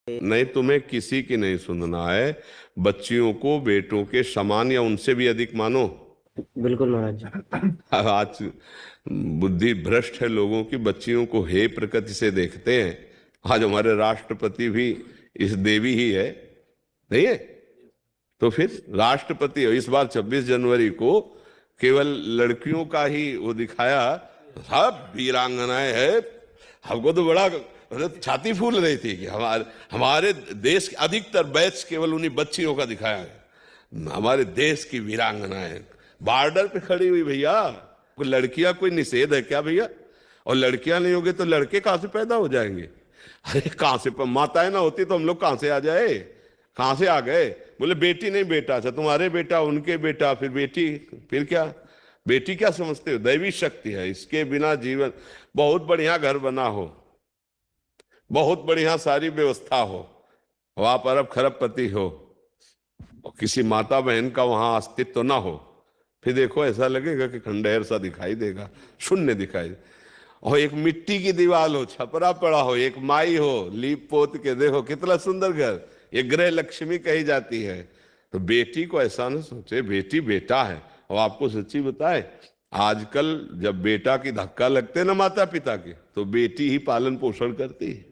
नहीं, तुम्हें किसी की नहीं सुनना है। बच्चियों को बेटों के समान या उनसे भी अधिक मानो। बिल्कुल महाराज जी। आज बुद्धि भ्रष्ट है लोगों की। बच्चियों को हे प्रकृति से देखते हैं। आज हमारे राष्ट्रपति भी इस देवी ही है, नहीं है? तो फिर राष्ट्रपति इस बार 26 जनवरी को केवल लड़कियों का ही वो दिखाया। सब वीरांगनाएं हैं। हमको तो बड़ा मतलब छाती फूल रही थी कि हमारे हमारे देश के अधिकतर बैच केवल उन्हीं बच्चियों का दिखाया है। हमारे देश की वीरांगनाएं बॉर्डर पे खड़ी हुई भैया। लड़कियां कोई निषेध है क्या भैया? और लड़कियां नहीं होगी तो लड़के कहां से पैदा हो जाएंगे? अरे कहां से माताएं ना होती तो हम लोग कहां से आ जाए? कहां से आ गए? बोले बेटी नहीं बेटा। अच्छा, तुम्हारे बेटा उनके बेटा फिर बेटी, फिर क्या? बेटी क्या समझते हो? दैवी शक्ति है। इसके बिना जीवन, बहुत बढ़िया घर बना हो, बहुत बढ़िया सारी व्यवस्था हो, और आप अरब खरबपति हो और किसी माता बहन का वहां अस्तित्व तो ना हो, फिर देखो ऐसा लगेगा कि खंडहर सा दिखाई देगा, शून्य दिखाई। और एक मिट्टी की दीवार हो, छपरा पड़ा हो, एक माई हो लीप पोत के, देखो कितना सुंदर घर। ये गृह लक्ष्मी कही जाती है। तो बेटी को ऐसा ना सोचे, बेटी बेटा है। और आपको सच्ची बताए, आजकल जब बेटा की धक्का लगते ना माता पिता के, तो बेटी ही पालन पोषण करती है।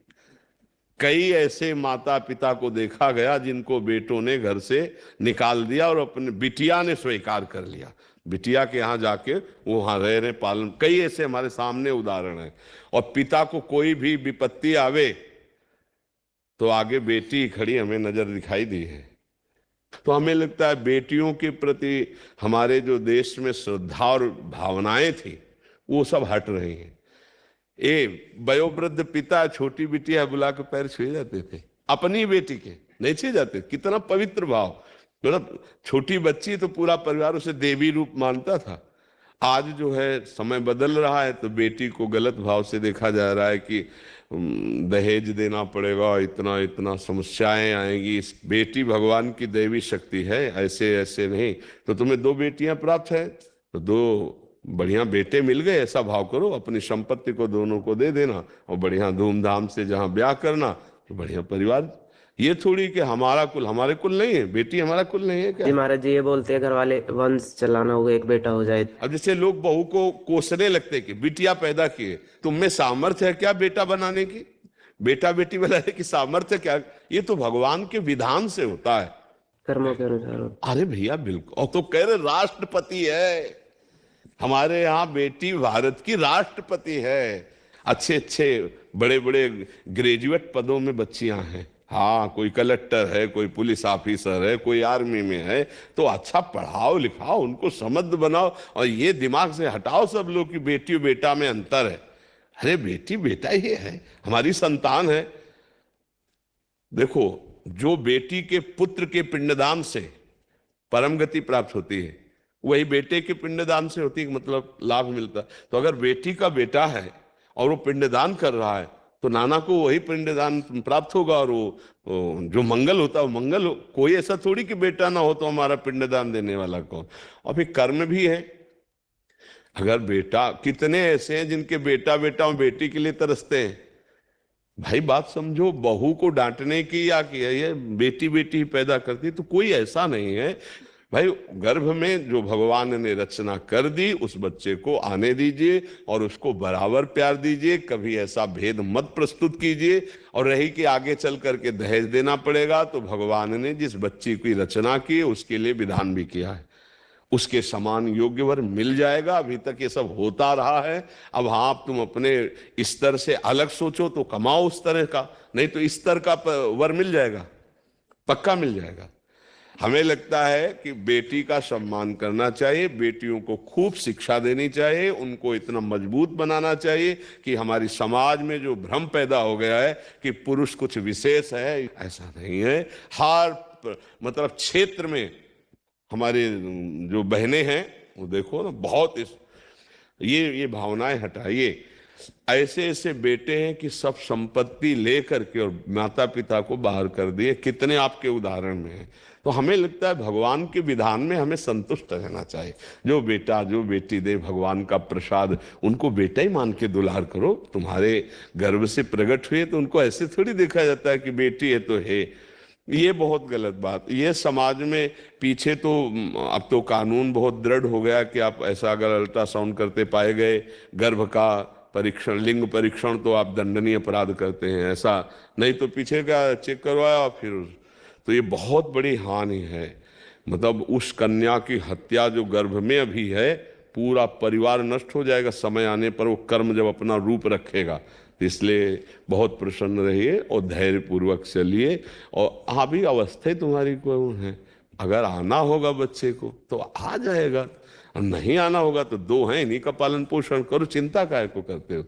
कई ऐसे माता पिता को देखा गया जिनको बेटों ने घर से निकाल दिया और अपने बिटिया ने स्वीकार कर लिया। बिटिया के यहाँ जाके वो वहां रह रहे पालन। कई ऐसे हमारे सामने उदाहरण है। और पिता को कोई भी विपत्ति आवे तो आगे बेटी ही खड़ी हमें नजर दिखाई दी है। तो हमें लगता है बेटियों के प्रति हमारे जो देश में श्रद्धा और भावनाएं थी वो सब हट रही हैं। ए वयोवृद्ध पिता छोटी बिटिया बुला के पैर छुए जाते थे, अपनी बेटी के नहीं छुए जाते। कितना पवित्र भाव। मतलब छोटी बच्ची तो पूरा परिवार उसे देवी रूप मानता था। आज जो है समय बदल रहा है तो बेटी को गलत भाव से देखा जा रहा है कि दहेज देना पड़ेगा, इतना इतना समस्याएं आएंगी। इस बेटी भगवान की देवी शक्ति है, ऐसे ऐसे नहीं। तो तुम्हें दो बेटियां प्राप्त है तो दो बढ़िया बेटे मिल गए, ऐसा भाव करो। अपनी संपत्ति को दोनों को दे देना और बढ़िया धूमधाम से जहां ब्याह करना, तो बढ़िया परिवार। ये थोड़ी कि हमारा कुल हमारे कुल नहीं है, बेटी हमारा कुल नहीं है जी क्या? महाराज जी, ये बोलते हैं घर वाले वंश चलाना होगा, एक बेटा हो जाए। अब जैसे लोग बहू को कोसने लगते कि बिटिया पैदा किए, तुम में सामर्थ्य है क्या बेटा बनाने की? बेटा बेटी बनाने की सामर्थ्य क्या? ये तो भगवान के विधान से होता है। कर्मों के अनुसार होता अरे भैया बिल्कुल। और तो कह रहे राष्ट्रपति है हमारे यहाँ, बेटी भारत की राष्ट्रपति है। अच्छे अच्छे बड़े बड़े ग्रेजुएट पदों में बच्चियां हैं। हाँ, कोई कलेक्टर है, कोई पुलिस ऑफिसर है, कोई आर्मी में है। तो अच्छा पढ़ाओ लिखाओ, उनको समर्थ बनाओ। और ये दिमाग से हटाओ सब लोग कि बेटी और बेटा में अंतर है। अरे बेटी बेटा ही है, हमारी संतान है। देखो, जो बेटी के पुत्र के पिंडदान से परम गति प्राप्त होती है, वही बेटे के पिंडदान से होती है, मतलब लाभ मिलता है। तो अगर बेटी का बेटा है और वो पिंडदान कर रहा है तो नाना को वही पिंडदान प्राप्त होगा। और वो जो मंगल होता है वो मंगल हो। कोई ऐसा थोड़ी कि बेटा ना हो तो हमारा पिंडदान देने वाला कौन? और फिर कर्म भी है। अगर बेटा, कितने ऐसे हैं जिनके बेटा बेटा और बेटी के लिए तरसते हैं। भाई बात समझो, बहू को डांटने की या कि ये बेटी बेटी ही पैदा करती, तो कोई ऐसा नहीं है। भाई गर्भ में जो भगवान ने रचना कर दी उस बच्चे को आने दीजिए और उसको बराबर प्यार दीजिए। कभी ऐसा भेद मत प्रस्तुत कीजिए। और रही कि आगे चल करके दहेज देना पड़ेगा, तो भगवान ने जिस बच्ची की रचना की उसके लिए विधान भी किया है। उसके समान योग्य वर मिल जाएगा। अभी तक ये सब होता रहा है। अब हाँ, तुम अपने स्तर से अलग सोचो तो कमाओ उस तरह का, नहीं तो इस स्तर का वर मिल जाएगा, पक्का मिल जाएगा। हमें लगता है कि बेटी का सम्मान करना चाहिए, बेटियों को खूब शिक्षा देनी चाहिए, उनको इतना मजबूत बनाना चाहिए कि हमारी समाज में जो भ्रम पैदा हो गया है कि पुरुष कुछ विशेष है, ऐसा नहीं है। हर मतलब क्षेत्र में हमारे जो बहनें हैं वो देखो ना, बहुत ये भावनाएं हटाइए। ऐसे ऐसे बेटे हैं कि सब संपत्ति लेकर के और माता पिता को बाहर कर दिए, कितने आपके उदाहरण में हैं। तो हमें लगता है भगवान के विधान में हमें संतुष्ट रहना चाहिए। जो बेटा जो बेटी दे भगवान का प्रसाद, उनको बेटा ही मान के दुलार करो। तुम्हारे गर्भ से प्रकट हुए तो उनको ऐसे थोड़ी देखा जाता है कि बेटी है तो है। ये बहुत गलत बात। ये समाज में पीछे तो अब तो कानून बहुत दृढ़ हो गया कि आप ऐसा अगर अल्ट्रासाउंड करते पाए गए गर्भ का परीक्षण, लिंग परीक्षण, तो आप दंडनीय अपराध करते हैं। ऐसा नहीं तो पीछे का चेक करवाया फिर, तो ये बहुत बड़ी हानि है। मतलब उस कन्या की हत्या जो गर्भ में अभी है, पूरा परिवार नष्ट हो जाएगा समय आने पर, वो कर्म जब अपना रूप रखेगा। तो इसलिए बहुत प्रसन्न रहिए और धैर्य पूर्वक चलिए। और अभी अवस्था तुम्हारी को है, अगर आना होगा बच्चे को तो आ जाएगा, और नहीं आना होगा तो दो हैं, इन्हीं का पालन पोषण करो, चिंता काहे को करते हो।